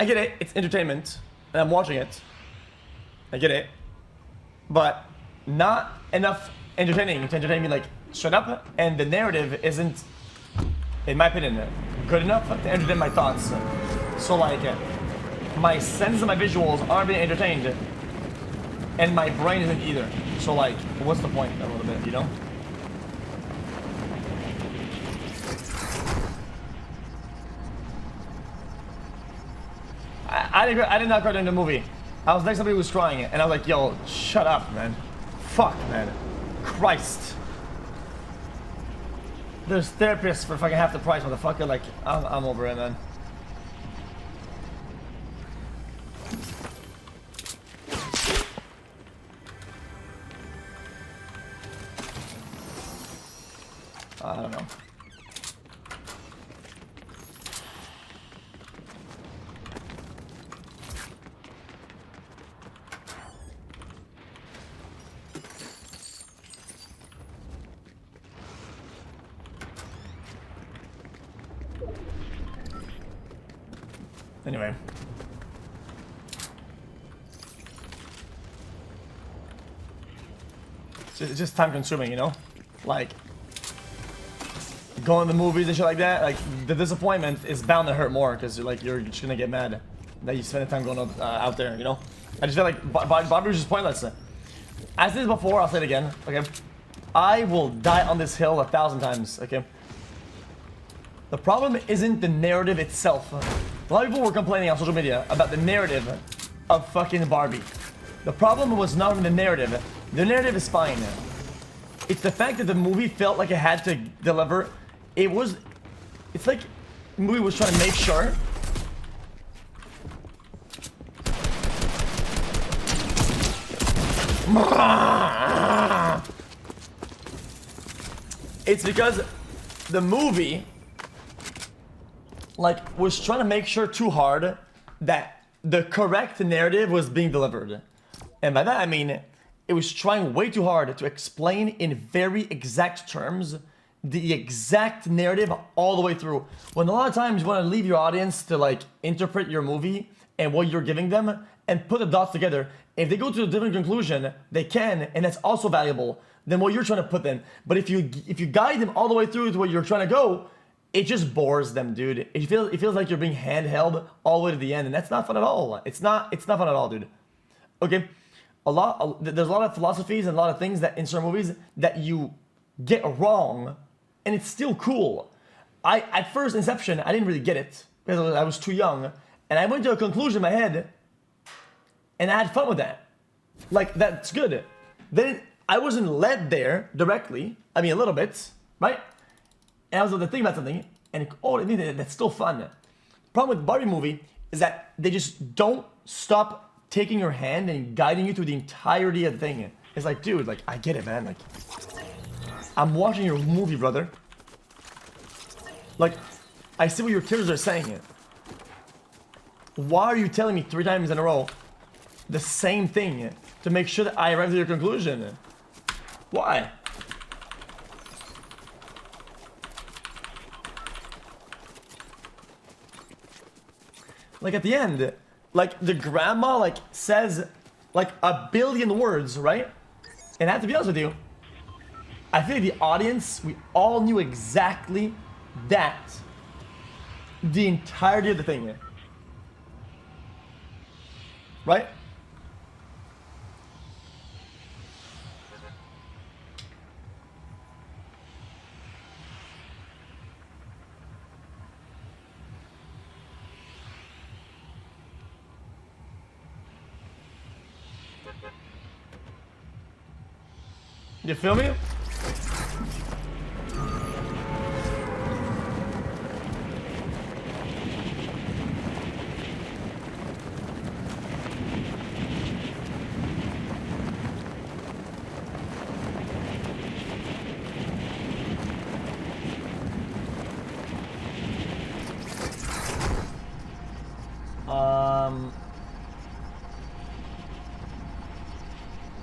I get it. It's entertainment, and I'm watching it. I get it, but not enough entertaining to entertain me like straight up. And the narrative isn't, in my opinion, good enough to entertain my thoughts. So like, my sense and my visuals aren't being entertained, and my brain isn't either. So like, what's the point? A little bit, you know. I did not cry during the movie. I was next to somebody who was crying, and I was like, yo, shut up, man. Fuck, man. Christ. There's therapists for fucking half the price, motherfucker. Like, I'm over it, man. I don't know. Anyway. It's just time consuming, you know? Like, going to the movies and shit like that, like, the disappointment is bound to hurt more because you're just gonna get mad that you spend the time going out there, you know? I just feel like Bobby was just pointless. I said this before, I'll say it again, okay? I will die on this hill 1,000 times, okay? The problem isn't the narrative itself. A lot of people were complaining on social media about the narrative of fucking Barbie. The problem was not even the narrative. The narrative is fine. It's the fact that the movie felt like it had to deliver. It's like the movie was trying to make sure. It's because the movie like was trying to make sure too hard that the correct narrative was being delivered. And by that I mean it was trying way too hard to explain in very exact terms the exact narrative all the way through. When a lot of times you want to leave your audience to like interpret your movie and what you're giving them and put the dots together. If they go to a different conclusion, they can, and that's also valuable than what you're trying to put them. But if you guide them all the way through to where you're trying to go, it just bores them, dude. It feels like you're being handheld all the way to the end, and that's not fun at all. It's not fun at all, dude. Okay, there's a lot of philosophies and a lot of things that in certain movies that you get wrong, and it's still cool. At first Inception, I didn't really get it because I was too young, and I went to a conclusion in my head, and I had fun with that. Like, that's good. Then I wasn't led there directly. I mean, a little bit, right? And I was like, thinking about something, and that's still fun. The problem with Barbie movie is that they just don't stop taking your hand and guiding you through the entirety of the thing. It's like, dude, like, I get it, man. Like, I'm watching your movie, brother. Like, I see what your characters are saying. Why are you telling me 3 times in a row the same thing to make sure that I arrive at your conclusion? Why? Like at the end, like the grandma like says like 1 billion words, right? And I have to be honest with you, I feel like the audience, we all knew exactly that the entirety of the thing. Right? You feel me?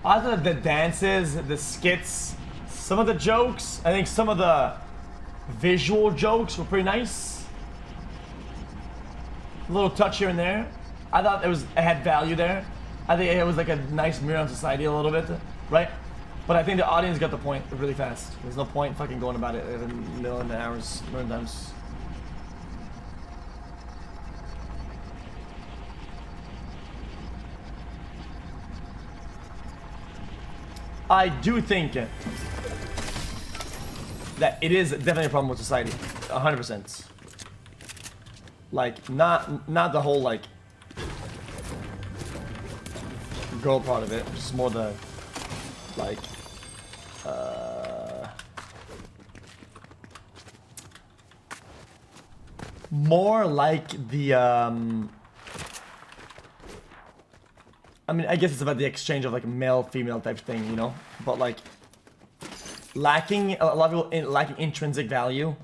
I thought the dances, the skits, some of the jokes, I think some of the visual jokes were pretty nice. A little touch here and there. I thought it had value there. I think it was like a nice mirror on society a little bit, right? But I think the audience got the point really fast. There's no point fucking going about it in a million hours, million times. I do think that it is definitely a problem with society, 100%. Like, not the whole, like, girl part of it, just more the, like, more like the, I mean, I guess it's about the exchange of, like, male-female type thing, you know? But, like, lacking, a lot of people lacking intrinsic value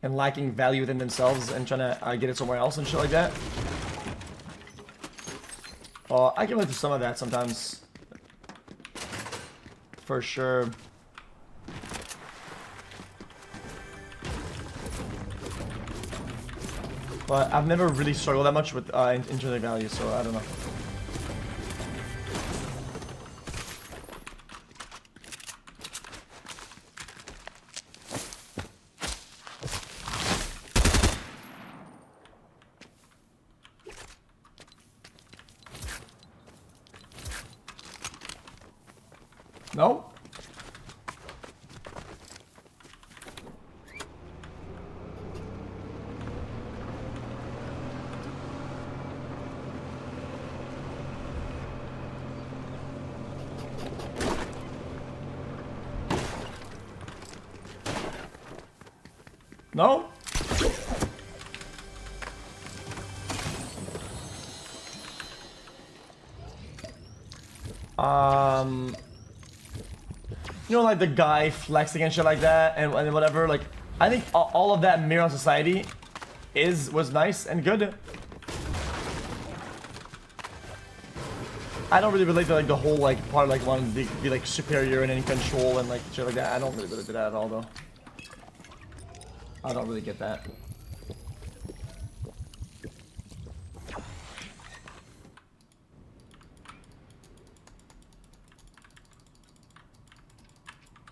and lacking value within themselves and trying to get it somewhere else and shit like that. I can relate to some of that sometimes. For sure. But I've never really struggled that much with intrinsic value, so I don't know. No? No? You know, like the guy flexing and shit like that, and whatever. Like, I think all of that mirror on society was nice and good. I don't really relate to like the whole like part of like wanting to be like superior and in control and like shit like that. I don't really relate to that at all, though. I don't really get that.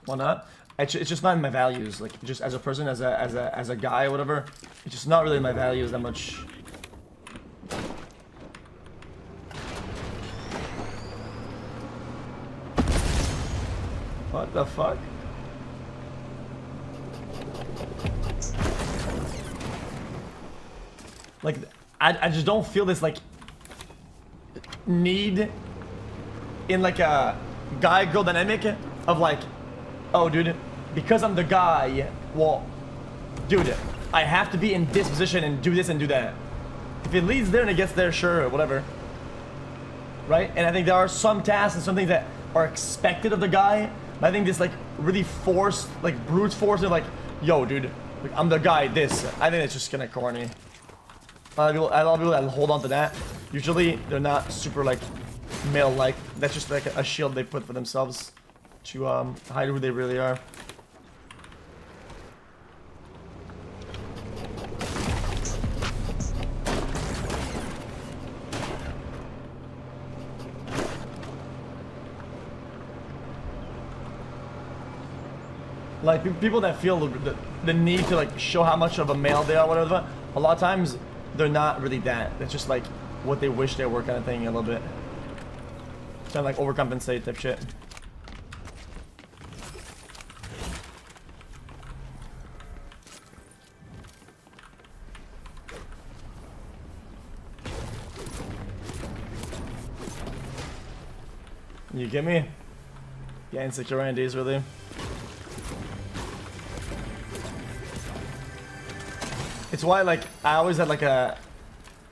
Why not? It's just not in my values. Like, just as a person, as a guy or whatever, it's just not really in my values that much. What the fuck? Like, I just don't feel this like need in like a guy-girl dynamic of like, oh, dude, because I'm the guy, well, dude, I have to be in this position and do this and do that. If it leads there and it gets there, sure, whatever. Right? And I think there are some tasks and some things that are expected of the guy. But I think this, like, really forced, like, brute force of, like, yo, dude, like, I'm the guy, this. I think it's just kind of corny. A lot of people that hold on to that, usually they're not super, like, male-like. That's just, like, a shield they put for themselves to hide who they really are. Like, people that feel the need to like show how much of a male they are, whatever, a lot of times they're not really that. It's just like what they wish they were, kind of thing, a little bit. Kind of like overcompensate type shit. You get me? Yeah, insecure Andes, really. It's why, like, I always had like I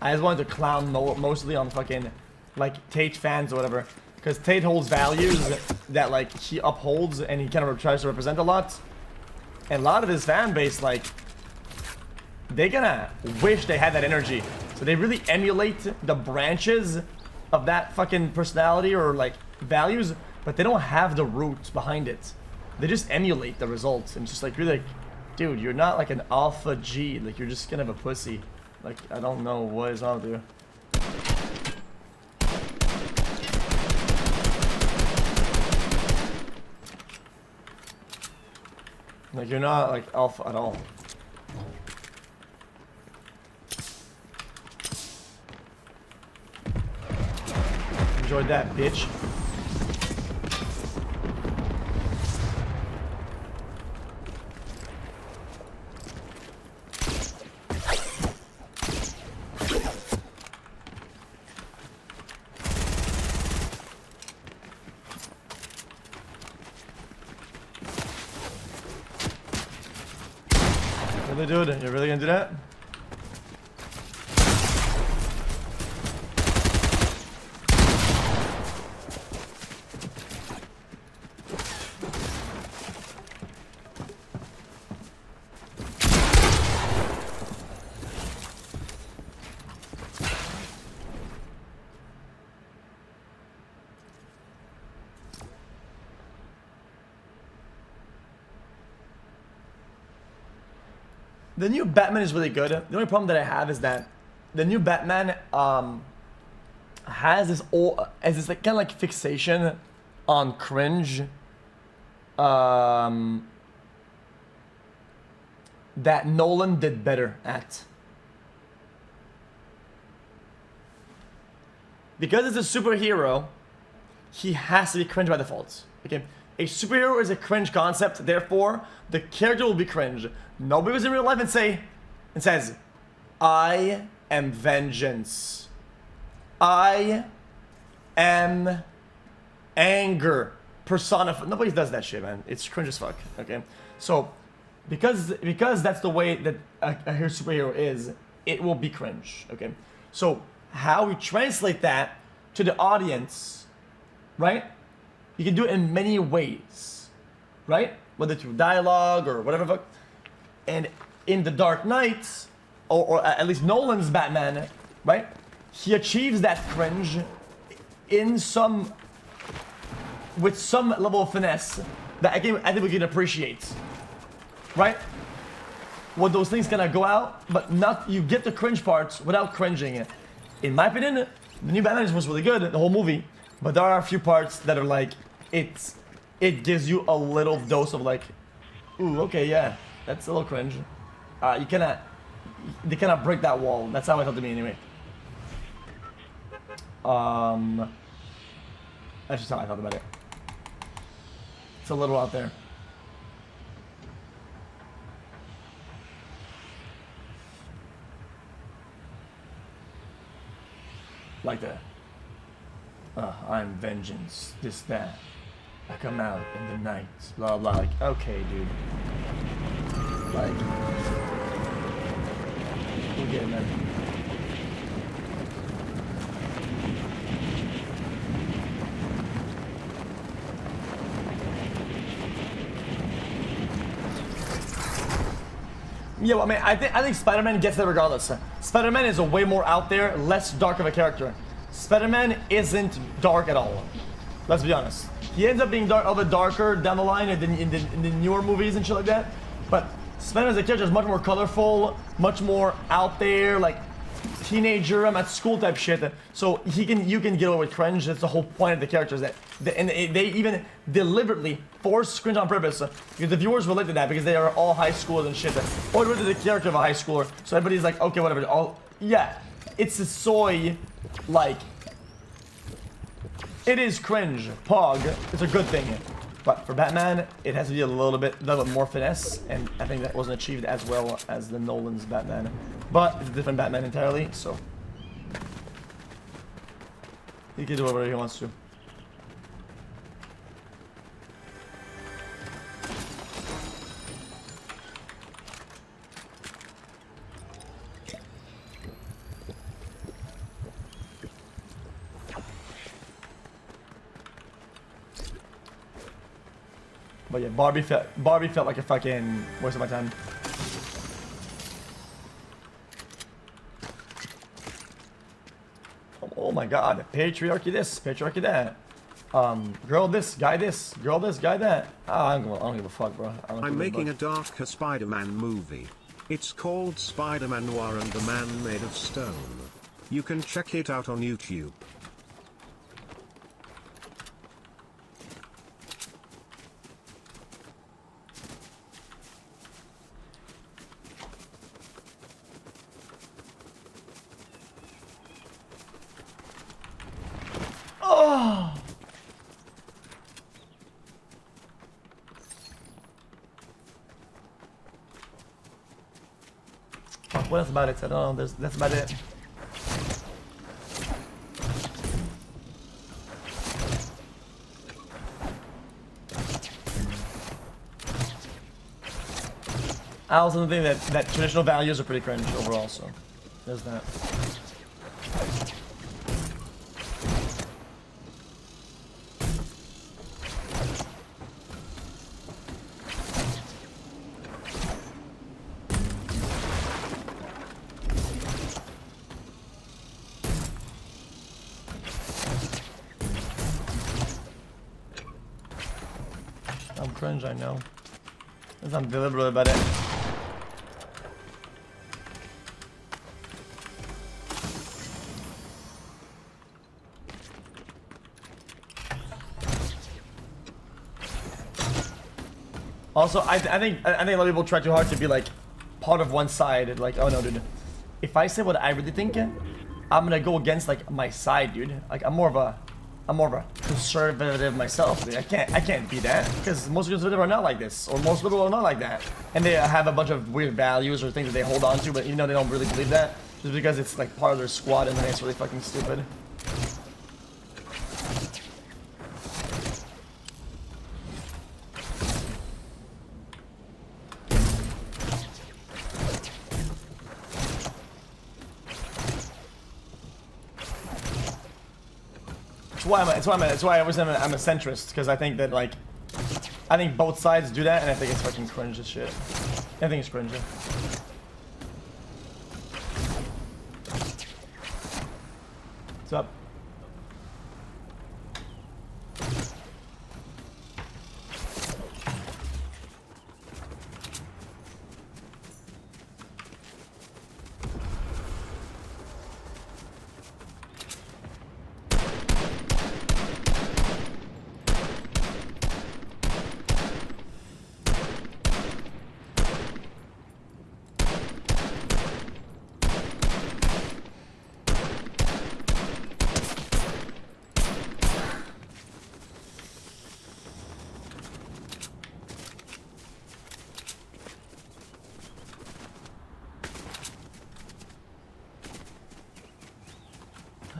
just wanted to clown mostly on fucking like Tate fans or whatever, because Tate holds values that like he upholds and he kind of tries to represent a lot, and a lot of his fan base, like, they gonna wish they had that energy, so they really emulate the branches of that fucking personality or like values, but they don't have the roots behind it. They just emulate the results, and just like, really, like, dude, you're not like an alpha G, like, you're just kind of a pussy. Like, I don't know what is wrong with you. Like, you're not, like, alpha at all. Enjoyed that, bitch. Really, dude? You're really gonna do that? The new Batman is really good. The only problem that I have is that the new Batman has this like kind of like fixation on cringe that Nolan did better at. Because it's a superhero, he has to be cringe by default. Okay, a superhero is a cringe concept, therefore the character will be cringe. Nobody was in real life and says, I am vengeance. I am anger personified. Nobody does that shit, man. It's cringe as fuck. Okay, so because that's the way that a superhero is, it will be cringe. Okay, so how we translate that to the audience, right? You can do it in many ways, right? Whether through dialogue or whatever fuck. And in The Dark Knight, or at least Nolan's Batman, right? He achieves that cringe with some level of finesse that I think we can appreciate, right? When those things kind of go out, but not you get the cringe parts without cringing. In my opinion, the new Batman was really good, the whole movie, but there are a few parts that are like it gives you a little dose of like, ooh, okay, yeah. That's a little cringe. They cannot break that wall. That's how it felt to me anyway. That's just how I thought about it. It's a little out there. Like that. I'm vengeance. This, that. I come out in the night. Blah, blah. Like, okay, dude. Like, we're getting there. Yeah, well, I mean, I think Spider-Man gets there regardless. Spider-Man is a way more out there, less dark of a character. Spider-Man isn't dark at all. Let's be honest. He ends up being a bit darker down the line in the newer movies and shit like that. But Spider-Man as a character is much more colorful, much more out there, like teenager, I'm at school type shit. So you can get away with cringe. That's the whole point of the characters. And they even deliberately force cringe on purpose because the viewers relate to that because they are all high schoolers and shit. Or relate to the character of a high schooler. So everybody's like, okay, whatever. Yeah, it's a soy, like, it is cringe. Pog, it's a good thing. But for Batman, it has to be a little bit more finesse, and I think that wasn't achieved as well as the Nolan's Batman. But it's a different Batman entirely, so he can do whatever he wants to. But yeah, Barbie felt like a fucking waste of my time. Oh my god, patriarchy this, patriarchy that. Girl this, guy that. I don't give a fuck, bro. I'm making a darker Spider-Man movie. It's called Spider-Man Noir and the Man Made of Stone. You can check it out on YouTube. Oh! Fuck, what else about it? I don't know, that's about it. I also think that traditional values are pretty cringe overall, so there's that. I'm cringe, I know. Because I'm deliberate about it. Also, I think a lot of people try too hard to be like part of one side. Like, oh no, dude. If I say what I really think, I'm gonna go against like my side, dude. Like I'm more of a conservative myself. Dude. I can't be that because most conservative are not like this, or most liberal are not like that, and they have a bunch of weird values or things that they hold on to, but even though they don't really believe that, just because it's like part of their squad and then it's really fucking stupid. That's why I was I'm a centrist, because I think that like I think both sides do that, and I think it's fucking cringe as shit. I think it's cringe. What's up?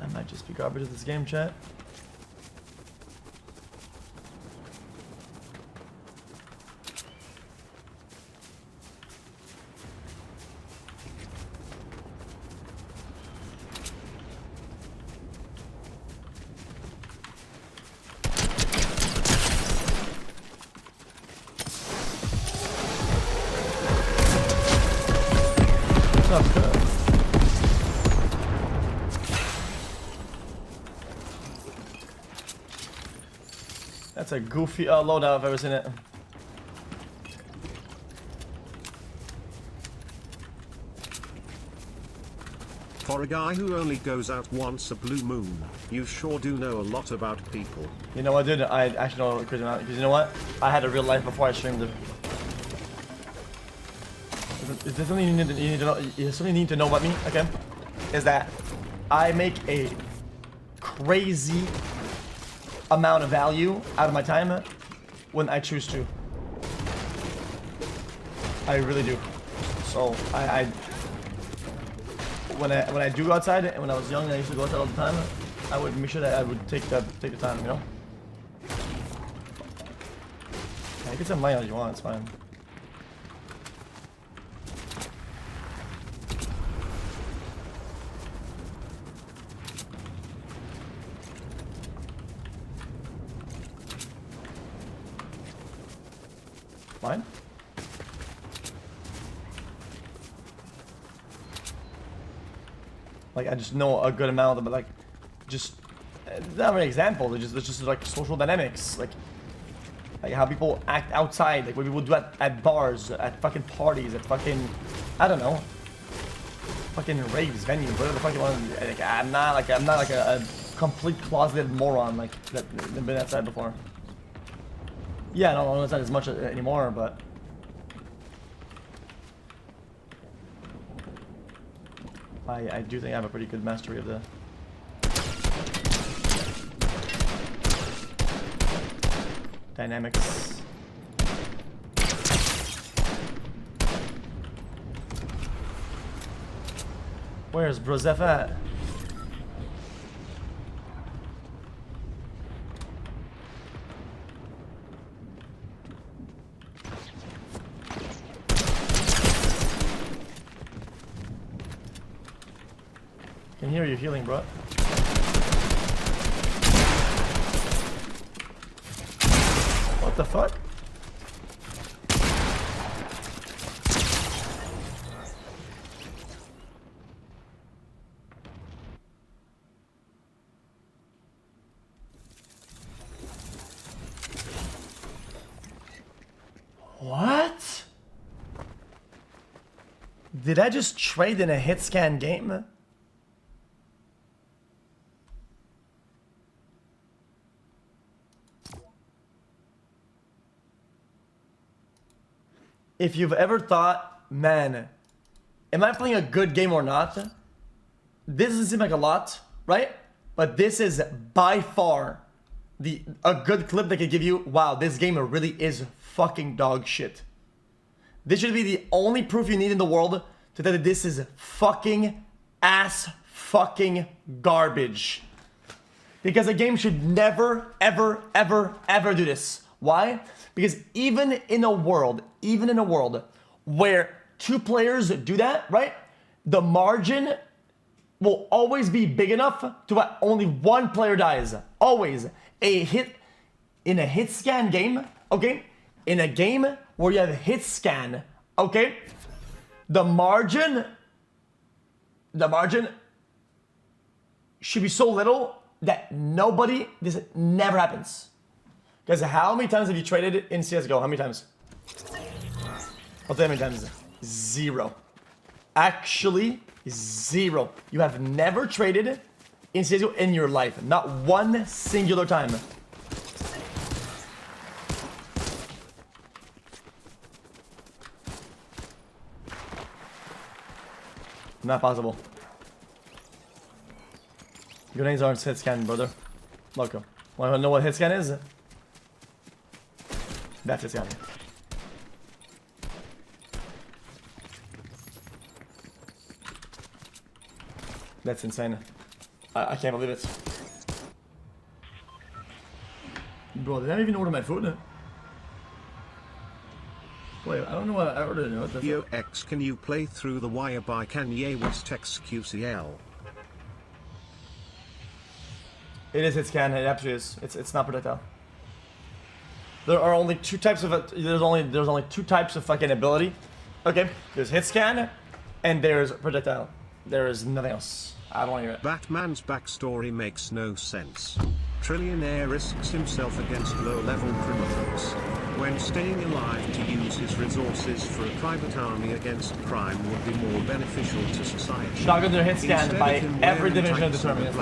I might just be garbage at this game, chat. What's up, cuz? That's a goofy loadout if I've ever seen it. For a guy who only goes out once a blue moon, you sure do know a lot about people. You know what, dude? I actually know a crazy amount, because you know what? I had a real life before I streamed it. Is there something you need to know? Is something you need to know about me? Okay, is that I make a crazy amount of value out of my time when I choose to. I really do. So when I do go outside, and when I was young, and I used to go outside all the time, I would make sure that I would take the time, you know. Yeah, you can send money if you want. It's fine. Fine. Like I just know a good amount, but like, just not an example. It's just like social dynamics. Like Like how people act outside, like what people do at bars, at fucking parties, at fucking, I don't know, fucking raves, venues, whatever the fuck you want. Like, I'm not like a complete closeted moron like that been outside before. Yeah, I don't know outside as much anymore, but I do think I have a pretty good mastery of the dynamics. Where's Brozef at? Can hear you healing, bro. What the fuck? What? Did I just trade in a hit scan game? If you've ever thought, man, am I playing a good game or not? This doesn't seem like a lot, right? But this is by far a good clip that could give you, wow, this game really is fucking dog shit. This should be the only proof you need in the world to tell that this is fucking ass fucking garbage. Because a game should never, ever, ever, ever do this. Why? Because even in a world where two players do that, right? The margin will always be big enough to what only one player dies. Always. In a hit scan game, okay? In a game where you have a hit scan, okay? The margin should be so little that this never happens. Guys, how many times have you traded in CSGO? How many times? I'll tell you how many times. 0. Actually, 0. You have never traded in CSGO in your life. Not one singular time. Not possible. Grenades aren't hit scan, brother. Loco. Want to know what hit scan is? That's hit scan. That's insane. I can't believe it. Bro, did I even order my food? Wait, I don't know what I ordered. What the Yo X, can you play Through the Wire by Kanye West Xqc? It is hit scan. It absolutely is. It's not projectile. There are only two types of there's only two types of fucking ability. Okay, there's hit scan, and there's projectile. There is nothing else. I don't want to hear it. Batman's backstory makes no sense. Trillionaire risks himself against low-level criminals. When staying alive to use his resources for a private army against crime would be more beneficial to society. Shotguns are hit scanned by every division of the tournament.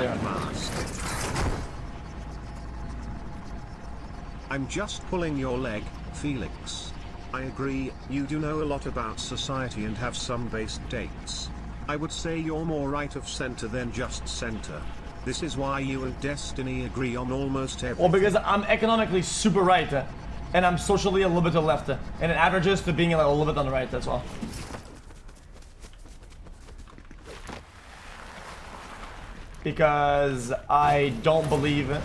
I'm just pulling your leg, Felix. I agree, you do know a lot about society and have some based dates. I would say you're more right of center than just center. This is why you and Destiny agree on almost everything. Well, because I'm economically super right, and I'm socially a little bit to the left, and it averages to being a little bit on the right, that's all. Because I don't believe,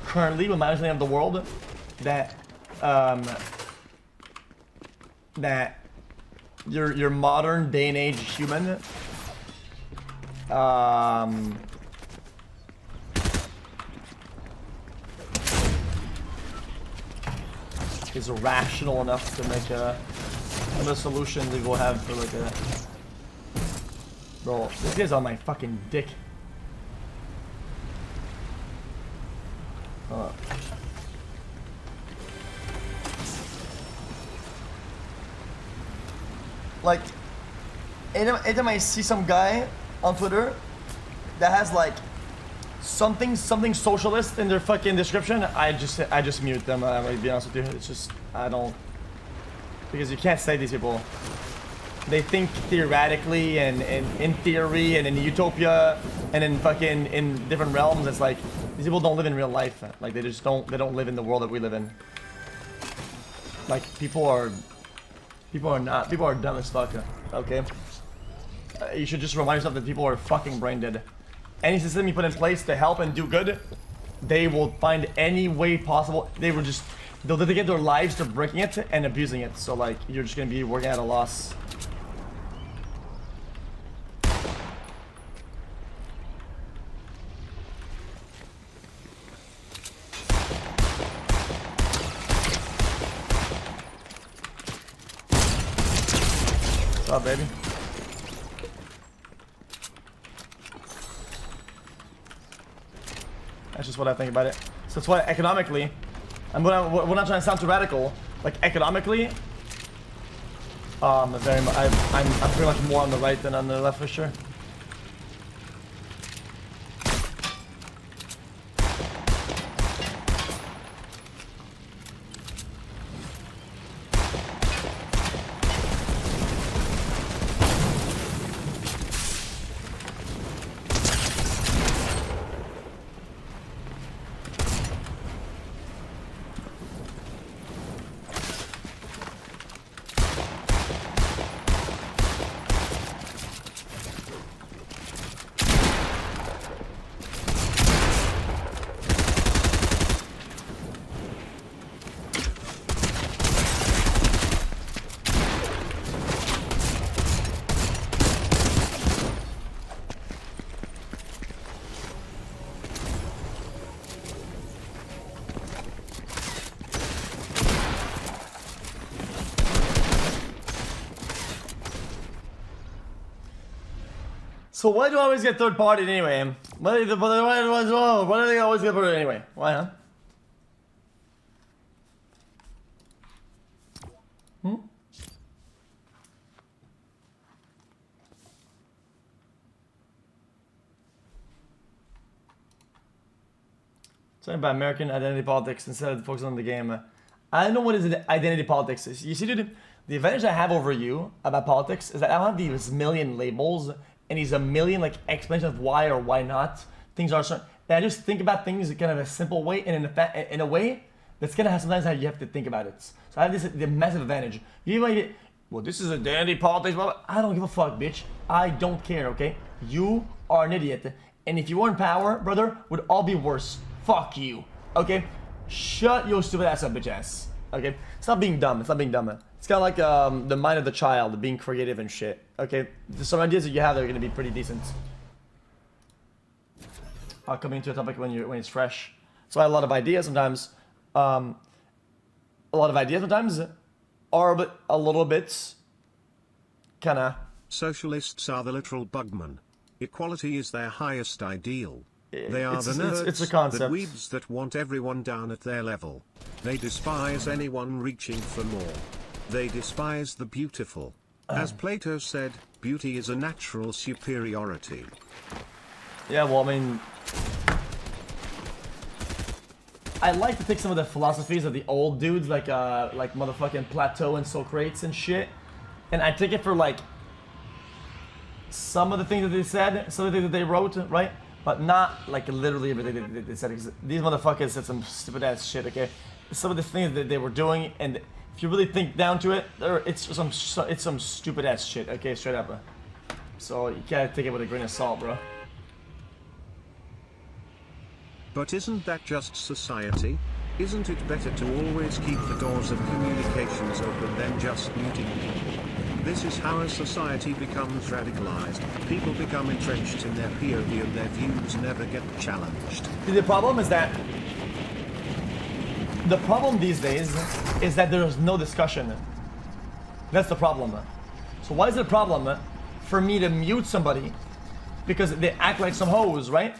currently, with my understanding of the world, that that your modern day and age human is rational enough to make some of the solutions we will have for like a... Bro, this guy's on my fucking dick. like, anytime I see some guy on Twitter that has like something socialist in their fucking description, I just mute them. I'm gonna be honest with you. It's just I don't, because you can't say these people. They think theoretically and in theory and in utopia and in fucking in different realms. It's like these people don't live in real life. Like they don't live in the world that we live in. Like people are dumb as fuck. Okay, you should just remind yourself that people are fucking brain dead. Any system you put in place to help and do good, they will find any way possible. They'll dedicate their lives to breaking it and abusing it. So like you're just gonna be working at a loss. What's up, baby? That's just what I think about it. So that's why economically, we're not trying to sound too radical. Like economically, I'm pretty much more on the right than on the left for sure. So why do I always get third party anyway? Why do they always get third party anyway? Why, huh? Talking about American identity politics instead of focusing on the game. I don't know what is identity politics is. You see, dude, the advantage I have over you about politics is that I don't have these million labels and these a million like explanations of why or why not things are certain. And I just think about things in kind of a simple way and in a way that's gonna have sometimes how you have to think about it. So I have the massive advantage. You might get, well, this is identity politics, blah, blah. I don't give a fuck, bitch. I don't care, okay? You are an idiot. And if you were in power, brother, would all be worse. Fuck you, okay? Shut your stupid ass up, bitch ass. Okay? It's not being dumb. It's not being dumb. It's kind of like the mind of the child, being creative and shit. Okay? There's some ideas that you have that are gonna be pretty decent. Coming to a topic when it's fresh. So I have a lot of ideas sometimes. A lot of ideas sometimes are a little bit kind of. Socialists are the literal bugmen. Equality is their highest ideal. They are the nerds, it's a concept. the weebs that want everyone down at their level. They despise anyone reaching for more. They despise the beautiful. As Plato said, beauty is a natural superiority. Yeah, well, I mean, I like to take some of the philosophies of the old dudes, like motherfucking Plato and Socrates and shit, and I take it for like some of the things that they said, some of the things that they wrote, right? But not like literally everything they said. Because these motherfuckers said some stupid ass shit. Okay, some of the things that they were doing, and if you really think down to it, it's some stupid ass shit. Okay, straight up. So you gotta take it with a grain of salt, bro. But isn't that just society? Isn't it better to always keep the doors of communications open than just muting people? This is how a society becomes radicalized. People become entrenched in their POV and their views never get challenged. See, the problem is that these days is that there is no discussion. That's the problem. So why is it a problem for me to mute somebody because they act like some hoes, right?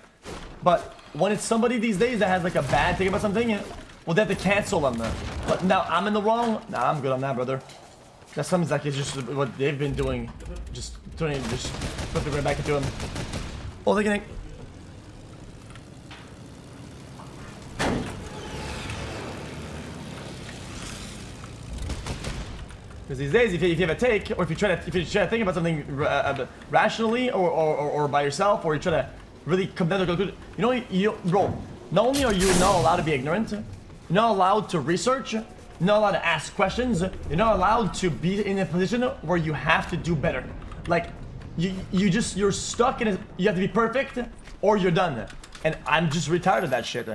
But when it's somebody these days that has like a bad thing about something, well, they have to cancel them. But now I'm in the wrong. Nah, I'm good on that, brother. That sounds like it's just what they've been doing. Just put it right back into him. Oh, they're getting. Because these days, if you have a take, or if you try to think about something rationally, or by yourself, or you try to really come down to a conclusion, bro. Not only are you not allowed to be ignorant, you're not allowed to research, you're not allowed to ask questions, you're not allowed to be in a position where you have to do better. Like, you're stuck in a, you have to be perfect, or you're done. And I'm just retired of that shit.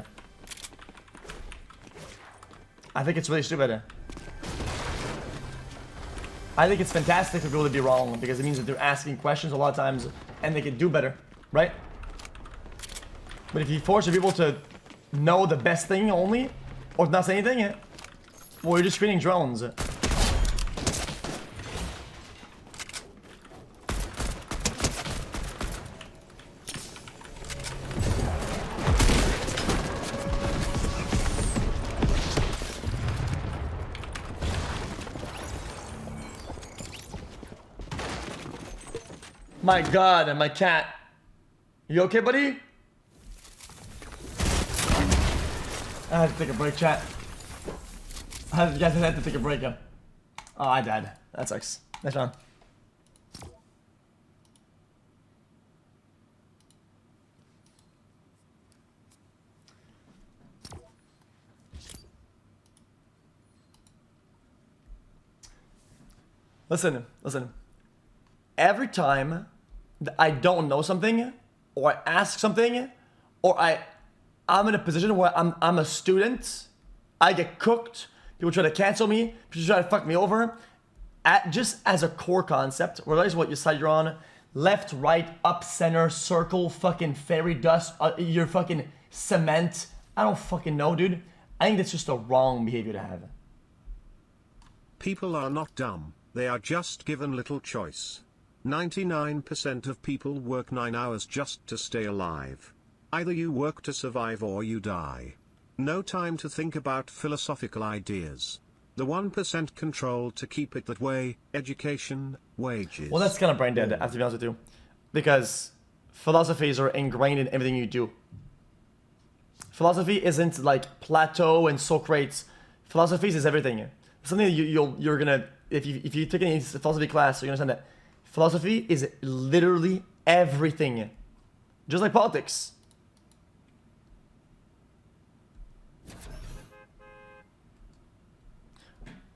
I think it's really stupid. I think it's fantastic for people to be wrong, because it means that they're asking questions a lot of times and they can do better, right? But if you force people to know the best thing only, or not say anything, well, you're just creating drones. My God, and my cat. You okay, buddy? I had to take a break, chat. You guys had to take a break, yeah. Oh, I died. That sucks. Nice one. Listen. Every time that I don't know something, or I ask something, or I'm in a position where I'm a student, I get cooked, people try to cancel me, people try to fuck me over, just as a core concept, regardless of what side you're on, left, right, up, center, circle, fucking fairy dust, your fucking cement, I don't fucking know, dude. I think that's just a wrong behavior to have. People are not dumb, they are just given little choice. 99% of people work 9 hours just to stay alive. Either you work to survive or you die. No time to think about philosophical ideas. The 1% control to keep it that way, education, wages. Well, that's kind of brain dead, I have to be honest with you. Because philosophies are ingrained in everything you do. Philosophy isn't like Plato and Socrates. Philosophies is everything. Something that you're gonna, if you take any philosophy class, you're gonna understand that philosophy is literally everything. Just like politics.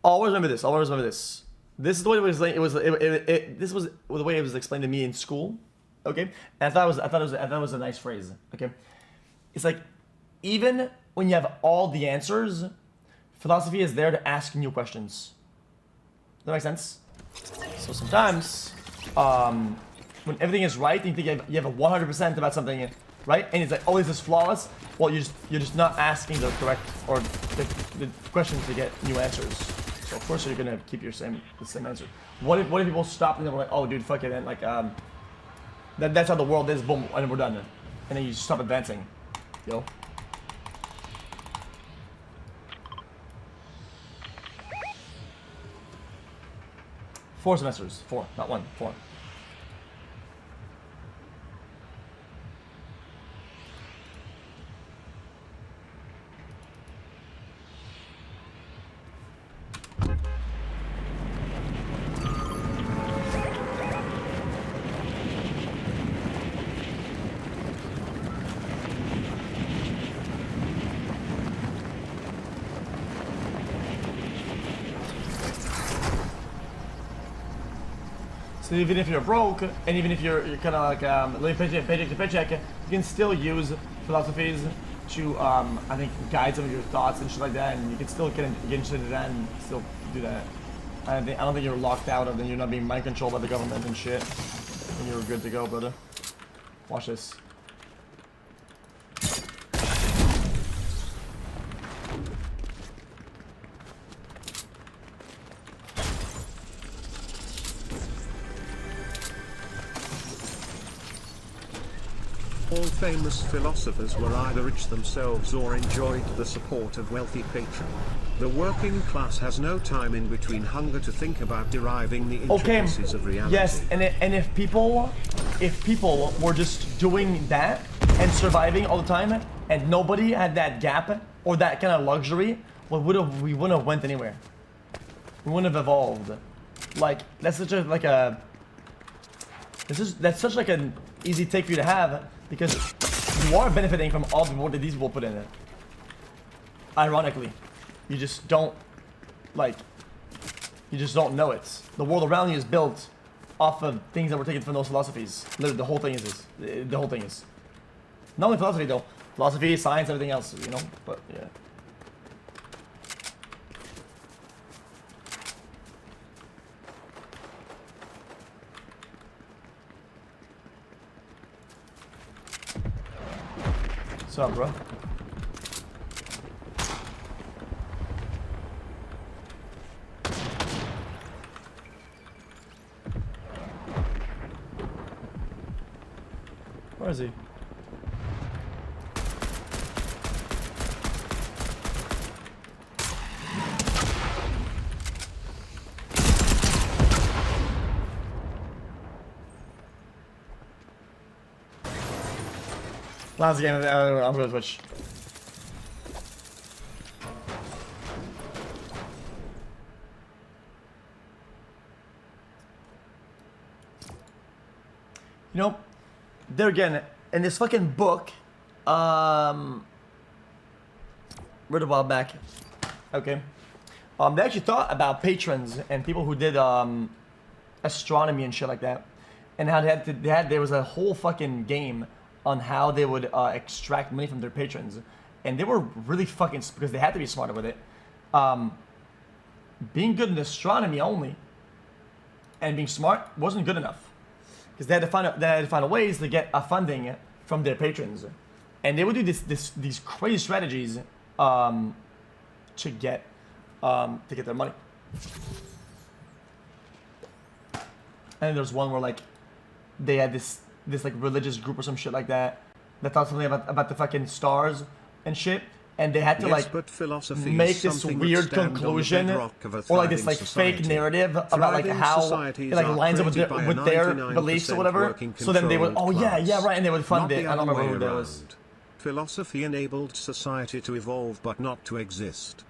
Always remember this. Always remember this. This is the way it was. This was the way it was explained to me in school. Okay, and I thought it was a nice phrase. Okay, it's like, even when you have all the answers, philosophy is there to ask new questions. Does that make sense? So sometimes, when everything is right, and you think you have a 100% about something, right? And it's like, oh, is this flawless? Well, you're just not asking the correct or the questions to get new answers. So of course you're gonna keep the same answer. What if people stop and they're like, oh, dude, fuck it, and like that's how the world is. Boom, and we're done. And then you stop advancing. Yo. Four semesters. 4, not 1. 4. So even if you're broke, and even if you're kind of like living paycheck to paycheck, you can still use philosophies to, I think, guide some of your thoughts and shit like that, and you can still get interested in that and still do that. I don't think you're locked out of, and you're not being mind controlled by the government and shit. And you're good to go, brother. Watch this. All famous philosophers were either rich themselves or enjoyed the support of wealthy patron. The working class has no time in between hunger to think about deriving the intricacies of reality. Yes, and if people were just doing that and surviving all the time, and nobody had that gap or that kind of luxury, we wouldn't have went anywhere. We wouldn't have evolved. Like that's such like an easy take for you to have because you are benefiting from all the work that these people put in it. Ironically, you just don't know it. The world around you is built off of things that were taken from those philosophies. Literally, the whole thing is this. The whole thing is not only philosophy though. Philosophy, science, everything else. You know, but yeah. What's up, bro? Where is he? Last game, I'm gonna switch. You know, there again, in this fucking book, read a while back. Okay. They actually thought about patrons and people who did astronomy and shit like that, and how there was a whole fucking game on how they would extract money from their patrons, and they were really fucking because they had to be smarter with it. Being good in astronomy only and being smart wasn't good enough because they had to find ways to get funding from their patrons, and they would do these crazy strategies to get their money. And there's one where like they had this like religious group or some shit like that thought something about the fucking stars and shit, and they had to make this weird conclusion or like this like fake narrative about like how it like lines up with their beliefs or whatever. So then they would, oh yeah right, and they would fund it. I don't remember who that was. Philosophy enabled society to evolve but not to exist.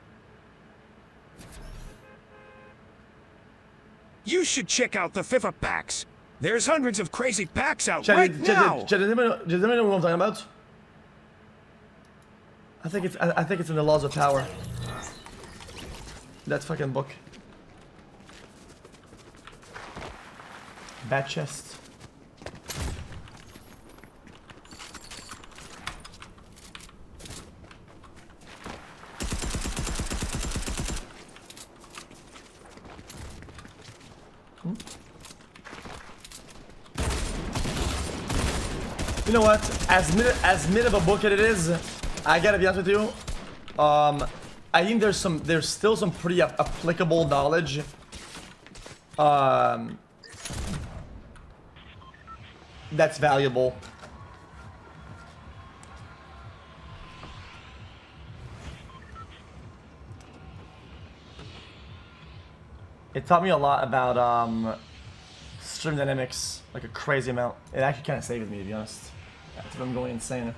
You should check out the FIFA packs. There's hundreds of crazy packs out right now. Does anybody know what I'm talking about? I think it's in the Laws of Power. That fucking book. Bat chest. You know what? As mid of a book as it is, I gotta be honest with you. I think there's still some pretty applicable knowledge. That's valuable. It taught me a lot about stream dynamics, like a crazy amount. It actually kind of saved me, to be honest. That's what I'm going insane.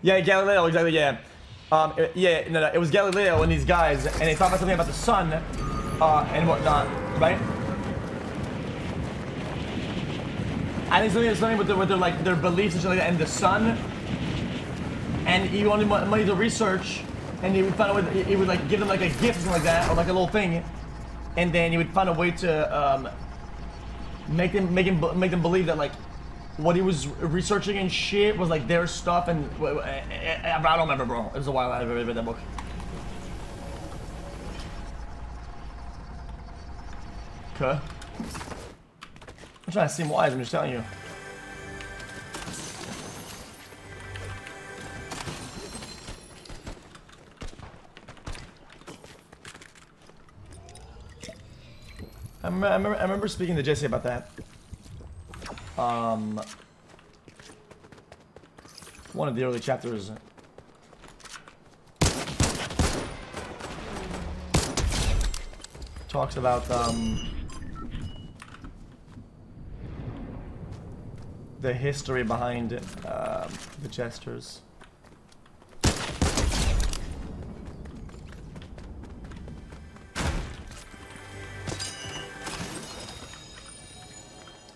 Yeah, Galileo, exactly, yeah. No, it was Galileo and these guys, and they talked about something about the sun and whatnot, right? I think something with their like their beliefs and shit like that, and the sun. And he wanted money to research, and he would find a way. He would like give them like a gift or something like that, or like a little thing, and then he would find a way to make them believe that like what he was researching and shit was like their stuff. And I don't remember, bro. It was a while I read that book. Okay. I'm trying to seem wise. I'm just telling you. I remember speaking to Jesse about that. One of the early chapters. Talks about the history behind the jesters.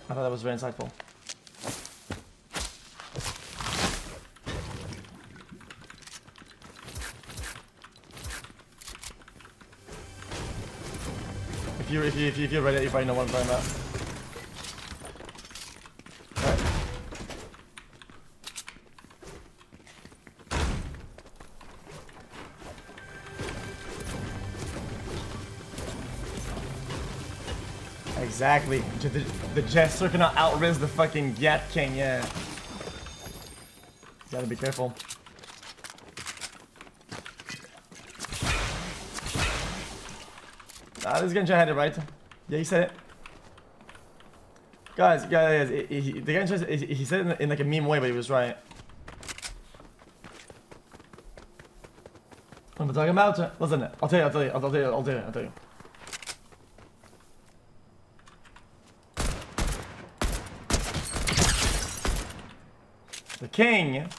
I thought that was very insightful. If you're ready, you probably know what I'm talking about. Alright. Exactly. The Jester cannot outriz the fucking Gat King, yeah. Gotta be careful. This is gonna try to hit it, right? Yeah, he said it. Guys, the guy he said it in like a meme way, but he was right. What am I talking about? Listen, I'll tell you. The king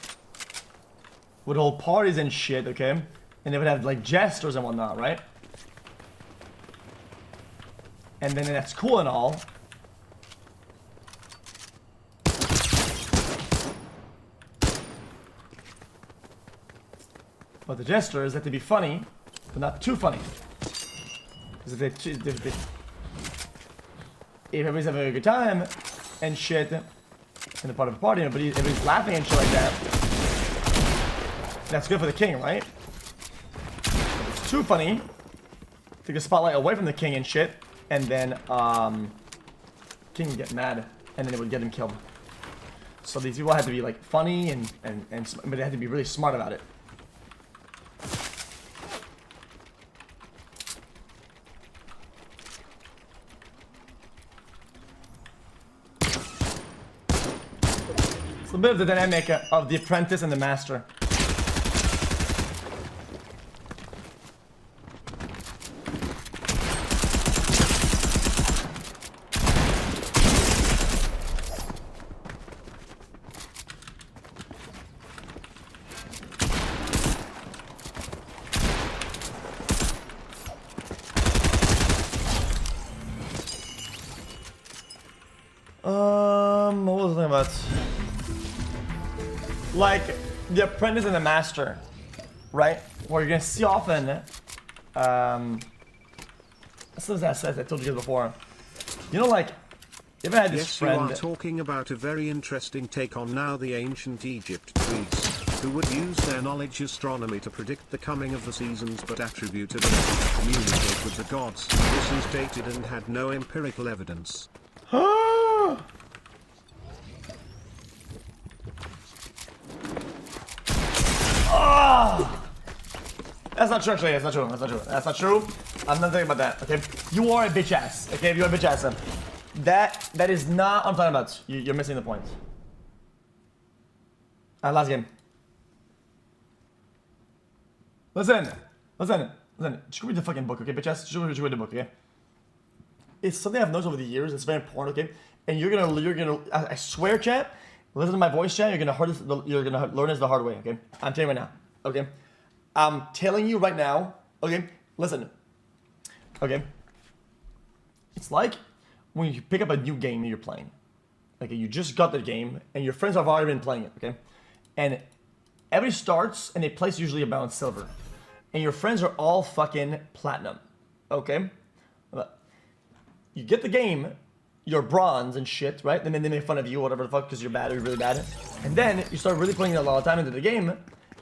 would hold parties and shit, okay? And they would have like jesters and whatnot, right? And then that's cool and all. But the jesters have to be funny, but not too funny. Because if everybody's having a good time and shit in the part of the party, but everybody's laughing and shit like that, that's good for the king, right? If it's too funny, take the spotlight away from the king and shit. And then, King would get mad, and then it would get him killed. So these people had to be like funny but they had to be really smart about it. It's a bit of the dynamic of the apprentice and the master. What was I about? Like the apprentice and the master, right? Where you're gonna see often. As I said, I told you before. You know, like, you ever had this friend? You are talking about a very interesting take on now the ancient Egypt priests, who would use their knowledge astronomy to predict the coming of the seasons but attributed it to communicate with the gods. This is dated and had no empirical evidence. That's not true, actually. That's not true. I'm not thinking about that, okay? You are a bitch ass, okay? You're a bitch ass. That is not what I'm talking about. You're missing the point. Last game. Listen. Just read the fucking book, okay, bitch ass? Just read the book, okay? It's something I've noticed over the years. It's very important, okay? And you're gonna. I swear, chat. Listen to my voice, chat. You're gonna learn this the hard way, okay? I'm telling you right now, okay? I'm telling you right now, okay? Listen, okay? It's like when you pick up a new game that you're playing. Okay, you just got the game, and your friends have already been playing it, okay? And everybody starts, and they place usually about silver. And your friends are all fucking platinum, okay? You get the game, you're bronze and shit, right? And then they make fun of you, whatever the fuck, because you're bad or you're really bad. And then you start really putting a lot of time into the game,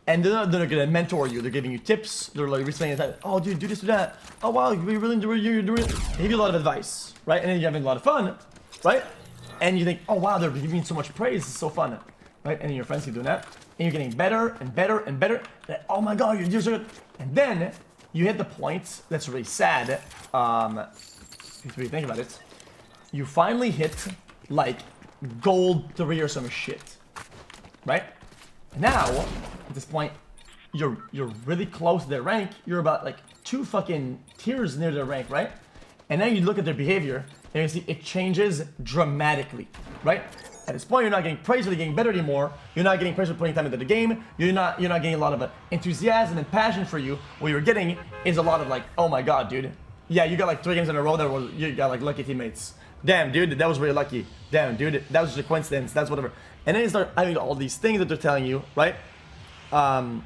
and they're gonna mentor you. They're giving you tips. They're like saying, "Oh, dude, do this, do that. Oh, wow, you're really doing. You're doing." They give you a lot of advice, right? And then you're having a lot of fun, right? And you think, "Oh, wow, they're giving me so much praise. It's so fun," right? And then your friends keep doing that, and you're getting better and better and better. And, oh my God, you're so good. And then you hit the point that's really sad. if you think about it, you finally hit like gold 3 or some shit, right? Now, at this point, you're really close to their rank. You're about like 2 fucking tiers near their rank, right? And then you look at their behavior, and you see it changes dramatically, right? At this point, you're not getting praise for getting better anymore. You're not getting praise for putting time into the game. You're not getting a lot of enthusiasm and passion for you. What you're getting is a lot of like, oh my god, dude. Yeah, you got like 3 games in a row that was you got like lucky teammates. Damn, dude, that was really lucky. Damn, dude, that was just a coincidence. That's whatever. And then you start having all these things that they're telling you, right? Out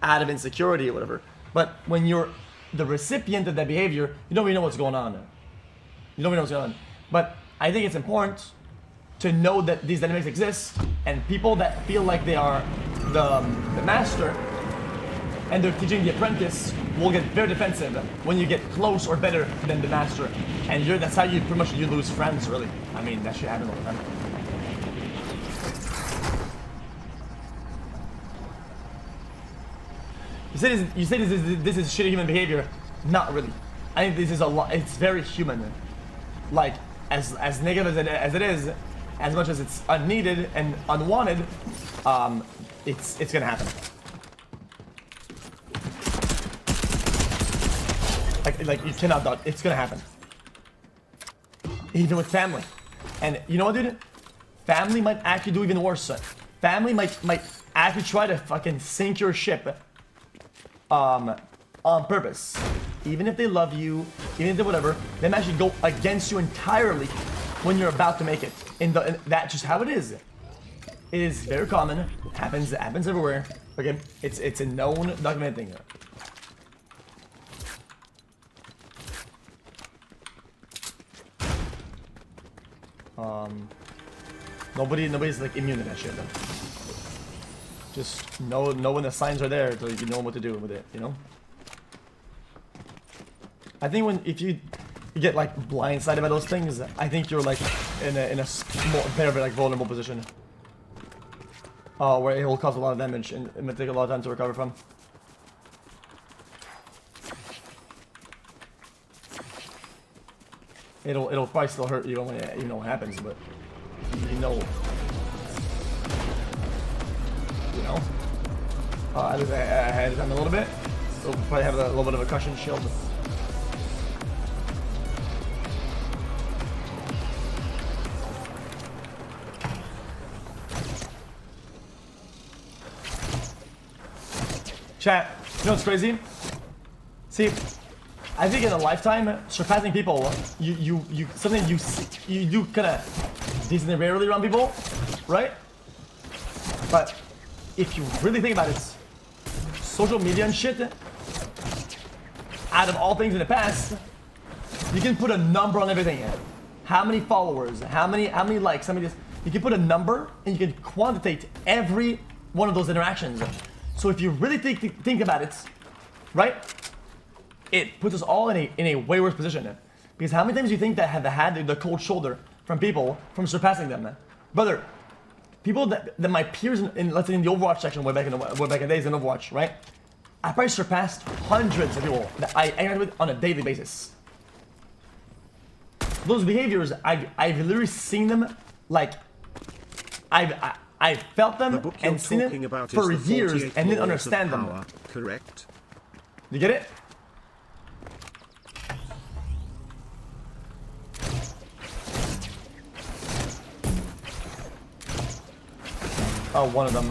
of insecurity or whatever. But when you're the recipient of that behavior, you don't really know what's going on. You don't really know what's going on. But I think it's important to know that these dynamics exist, and people that feel like they are the master and they're teaching the apprentice will get very defensive when you get close or better than the master. And that's how you pretty much you lose friends, really. I mean, that shit happens all the time. You say this is shitty human behavior. Not really. I think this is a lot. It's very human. Like as negative as it is, as much as it's unneeded and unwanted, it's gonna happen. Like you cannot dodge. It's gonna happen. Even with family. And you know what, dude? Family might actually do even worse. Family might actually try to fucking sink your ship. On purpose. Even if they love you, even if they whatever, they might actually go against you entirely when you're about to make it. And that's just how it is. It is very common. It happens everywhere. Okay, it's a known documented thing. Nobody's like immune to that shit though. Just know when the signs are there so you know what to do with it, you know? I think if you get like blindsided by those things, I think you're like in a very like vulnerable position. Where it will cause a lot of damage and it might take a lot of time to recover from. It'll probably still hurt you when you know what happens, but you know. I had it on a little bit. So we'll probably have a little bit of a cushion shield. Chat, you know what's crazy? See, I think in a lifetime, surpassing people, you do kind of decently rarely around people, right? But if you really think about it, social media and shit, out of all things in the past, you can put a number on everything. How many followers, how many likes, how many this. You can put a number and you can quantitate every one of those interactions. So if you really think about it, right, it puts us all in a way worse position. Because how many times do you think that have had the cold shoulder from people from surpassing them? Brother, people that my peers in let's say in the Overwatch section way back in the days in Overwatch, right? I probably surpassed hundreds of people that I interact with on a daily basis. Those behaviors, I've literally seen them, like I've felt them and seen them for years and didn't understand them. Correct. You get it? Oh, one of them.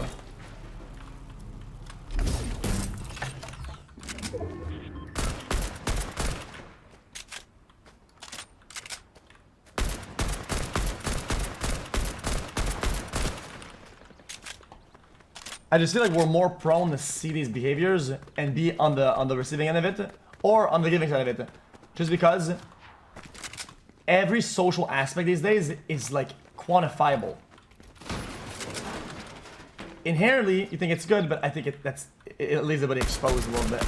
I just feel like we're more prone to see these behaviors and be on the receiving end of it or on the giving side of it. Just because every social aspect these days is like quantifiable. Inherently, you think it's good, but I think it leaves everybody exposed a little bit.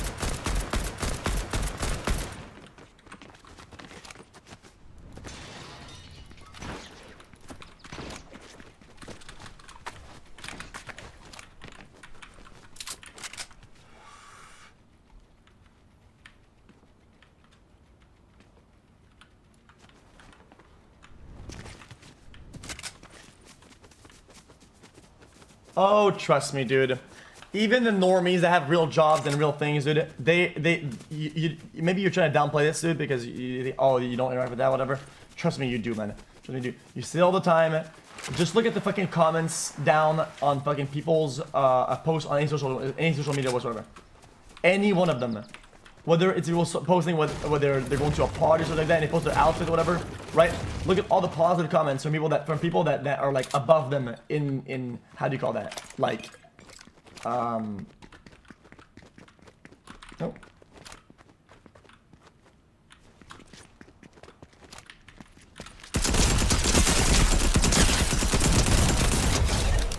Oh, trust me, dude. Even the normies that have real jobs and real things, dude, maybe you're trying to downplay this, dude, because you don't interact with that, whatever. Trust me, you do, man. Trust me, dude. You see it all the time. Just look at the fucking comments down on fucking people's posts on any social media whatsoever. Any one of them. Whether it's people posting whether they're going to a party or something like that, and they post their outfit or whatever, right? Look at all the positive comments from people that are like above them in how do you call that? Like, nope.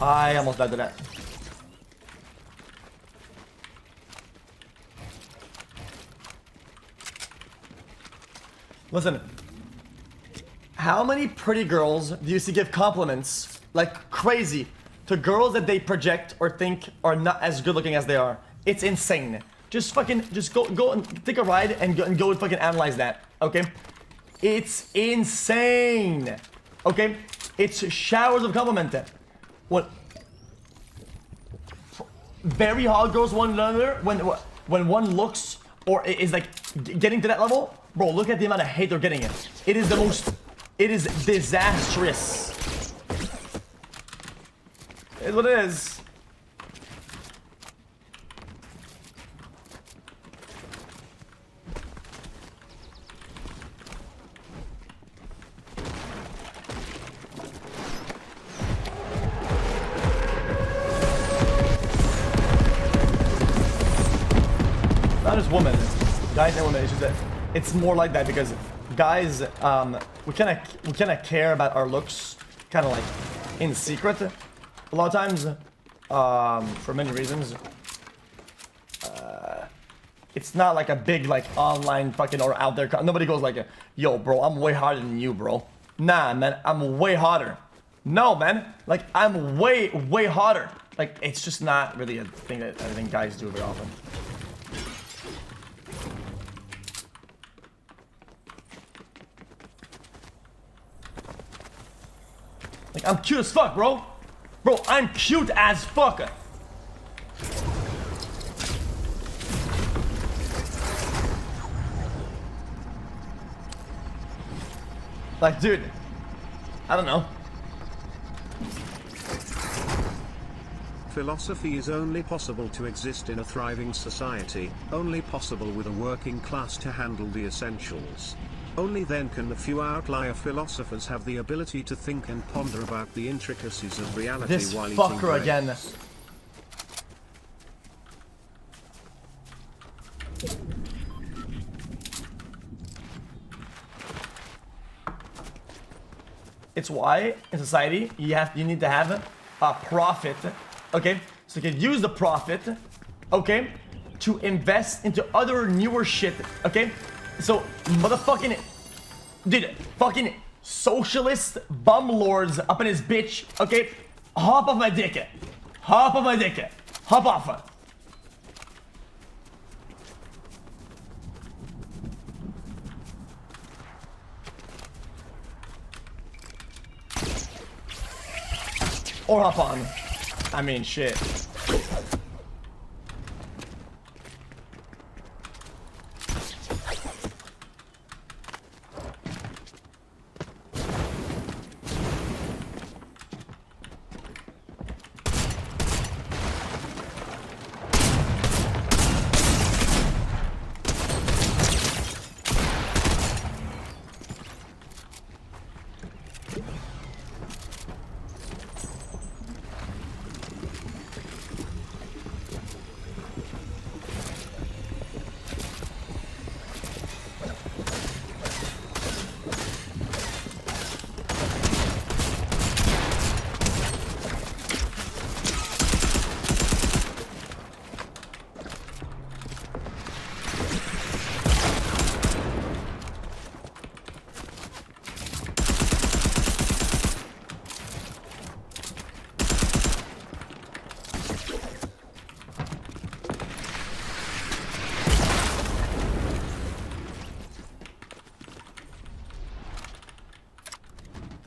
I almost died to that. Listen, how many pretty girls do you see give compliments like crazy to girls that they project or think are not as good looking as they are? It's insane. Just go and take a ride and go and fucking analyze that, okay? It's insane, okay? It's showers of compliment. What? Very hot girls one another when one looks or is like getting to that level. Bro, look at the amount of hate they're getting. It is disastrous. It's what it is. Not just women, guys and women. It's just that it's more like that because guys, we kind of care about our looks, kind of like in secret. A lot of times, for many reasons. It's not like a big like online fucking or out there. Nobody goes like, "Yo, bro, I'm way harder than you, bro." Nah, man, I'm way hotter. No, man, like I'm way hotter. Like it's just not really a thing that I think guys do very often. Like, I'm cute as fuck, bro. Bro, I'm cute as fuck. Like, dude, I don't know. Philosophy is only possible to exist in a thriving society, only possible with a working class to handle the essentials. Only then can the few outlier philosophers have the ability to think and ponder about the intricacies of reality This while fucker eating bread. again. It's why in society you need to have a profit, okay? So you can use the profit, okay, to invest into other newer shit, okay? So motherfucking, dude, fucking socialist bum lords up in his bitch, okay? Hop off my dick, hop off my dick, hop off. Or hop on. I mean, shit.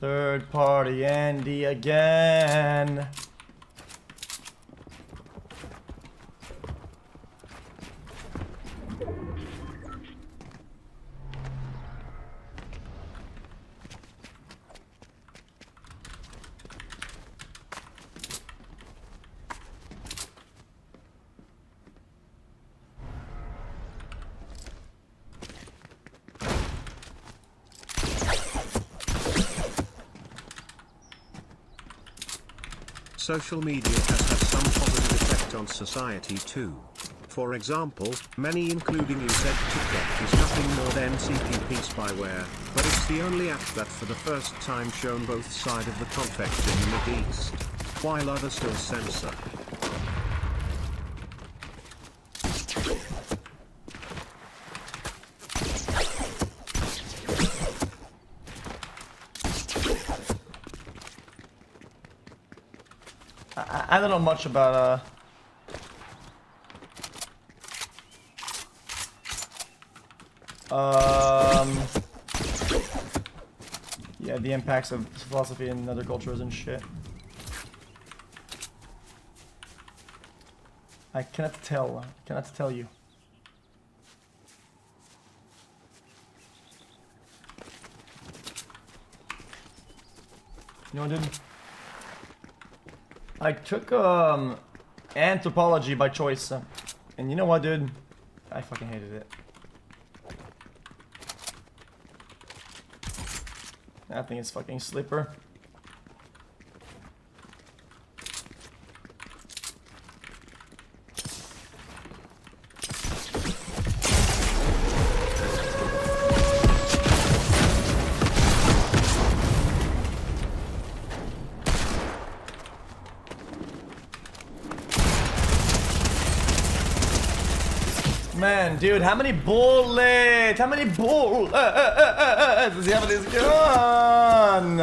Third party Andy again. social media has had some positive effect on society too. For example, many including you said TikTok is nothing more than CPP spyware, but it's the only app that for the first time shown both sides of the conflict in the Mideast, while others still censor. I don't know much about yeah, the impacts of philosophy in other cultures and shit. I cannot tell you. You know, dude? I took anthropology by choice, and you know what, dude? I fucking hated it. That thing is fucking sleeper. Man, dude, how many bullets? How many bullets does he have in his gun?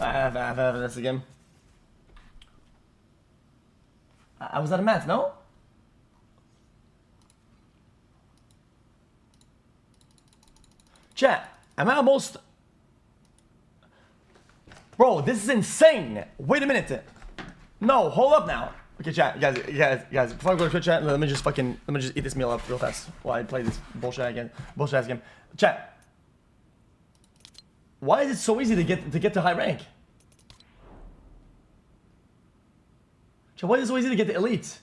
I have this again. I was out of math, no? Chat, am I almost... Bro, this is insane. Wait a minute. No, hold up now. Okay, chat, guys, before I go to Twitch chat, let me just eat this meal up real fast while I play this bullshit game. Chat. Why is it so easy to get to high rank? Chat, why is it so easy to get to elite?